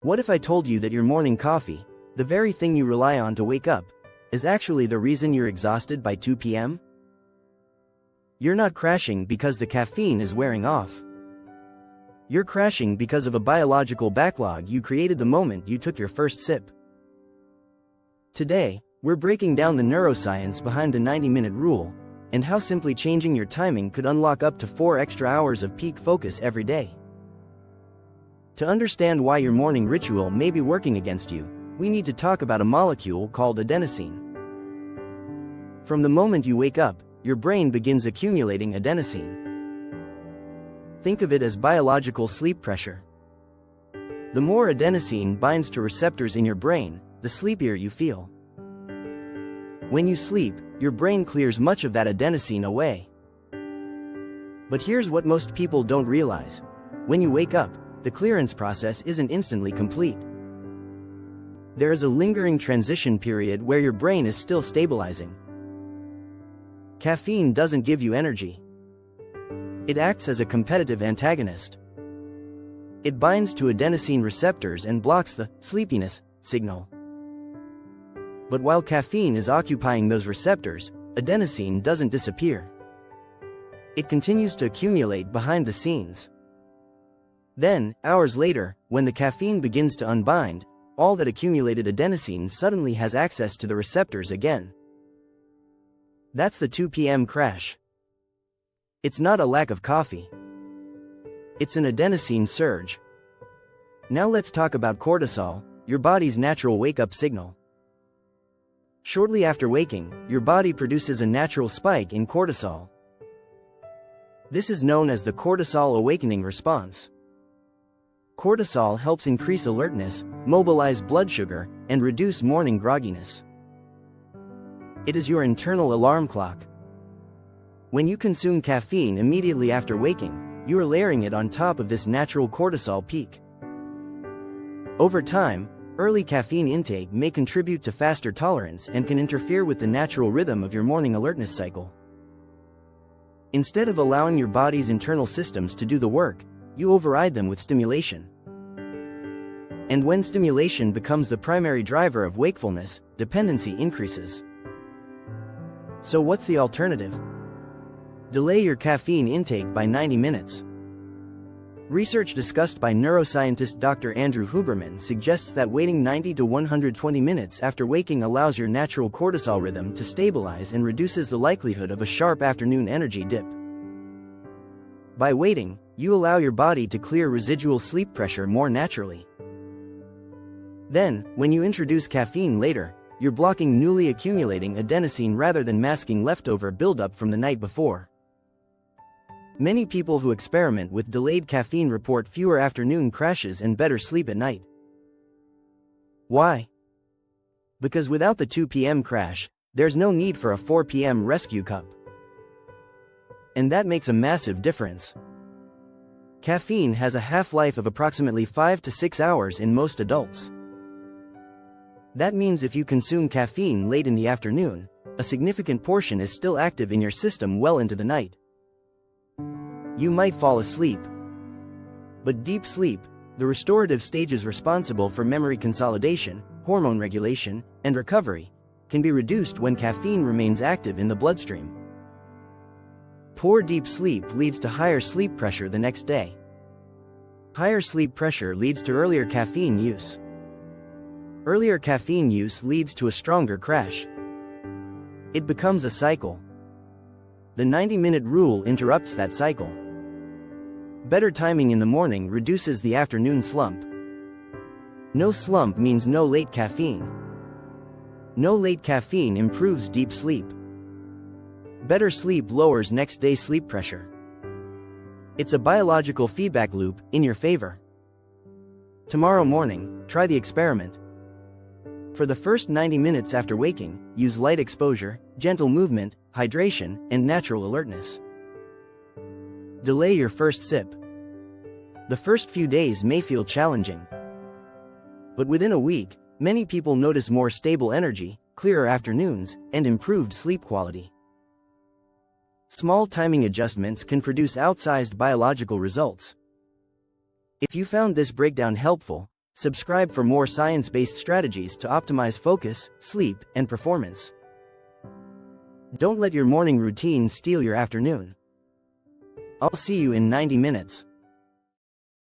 What if I told you that your morning coffee, the very thing you rely on to wake up, is actually the reason you're exhausted by 2 p.m.? You're not crashing because the caffeine is wearing off. You're crashing because of a biological backlog you created the moment you took your first sip. Today, we're breaking down the neuroscience behind the 90-minute rule, and how simply changing your timing could unlock up to 4 extra hours of peak focus every day. To understand why your morning ritual may be working against you, we need to talk about a molecule called adenosine. From the moment you wake up, your brain begins accumulating adenosine. Think of it as biological sleep pressure. The more adenosine binds to receptors in your brain, the sleepier you feel. When you sleep, your brain clears much of that adenosine away. But here's what most people don't realize. When you wake up, the clearance process isn't instantly complete. There is a lingering transition period where your brain is still stabilizing. Caffeine doesn't give you energy. It acts as a competitive antagonist. It binds to adenosine receptors and blocks the sleepiness signal. But while caffeine is occupying those receptors, adenosine doesn't disappear. It continues to accumulate behind the scenes. Then, hours later, when the caffeine begins to unbind, all that accumulated adenosine suddenly has access to the receptors again. That's the 2 p.m. crash. It's not a lack of coffee. It's an adenosine surge. Now let's talk about cortisol, your body's natural wake-up signal. Shortly after waking, your body produces a natural spike in cortisol. This is known as the cortisol awakening response. Cortisol helps increase alertness, mobilize blood sugar, and reduce morning grogginess. It is your internal alarm clock. When you consume caffeine immediately after waking, you are layering it on top of this natural cortisol peak. Over time, early caffeine intake may contribute to faster tolerance and can interfere with the natural rhythm of your morning alertness cycle. Instead of allowing your body's internal systems to do the work, you override them with stimulation. And when stimulation becomes the primary driver of wakefulness, dependency increases. So what's the alternative? Delay your caffeine intake by 90 minutes. Research discussed by neuroscientist Dr. Andrew Huberman suggests that waiting 90 to 120 minutes after waking allows your natural cortisol rhythm to stabilize and reduces the likelihood of a sharp afternoon energy dip. By waiting, you allow your body to clear residual sleep pressure more naturally. Then, when you introduce caffeine later, you're blocking newly accumulating adenosine rather than masking leftover buildup from the night before. Many people who experiment with delayed caffeine report fewer afternoon crashes and better sleep at night. Why? Because without the 2 p.m. crash, there's no need for a 4 p.m. rescue cup. And that makes a massive difference. Caffeine has a half-life of approximately 5 to 6 hours in most adults. That means if you consume caffeine late in the afternoon, a significant portion is still active in your system well into the night. You might fall asleep. But deep sleep, the restorative stages responsible for memory consolidation, hormone regulation, and recovery, can be reduced when caffeine remains active in the bloodstream. Poor deep sleep leads to higher sleep pressure the next day. Higher sleep pressure leads to earlier caffeine use. Earlier caffeine use leads to a stronger crash. It becomes a cycle. The 90-minute rule interrupts that cycle. Better timing in the morning reduces the afternoon slump. No slump means no late caffeine. No late caffeine improves deep sleep. Better sleep lowers next day sleep pressure. It's a biological feedback loop in your favor. Tomorrow morning, try the experiment. For the first 90 minutes after waking, use light exposure, gentle movement, hydration, and natural alertness. Delay your first sip. The first few days may feel challenging. But within a week, many people notice more stable energy, clearer afternoons, and improved sleep quality. Small timing adjustments can produce outsized biological results. If you found this breakdown helpful, Subscribe for more science-based strategies to optimize focus, sleep, and performance. Don't let your morning routine steal your afternoon. I'll see you in 90 minutes.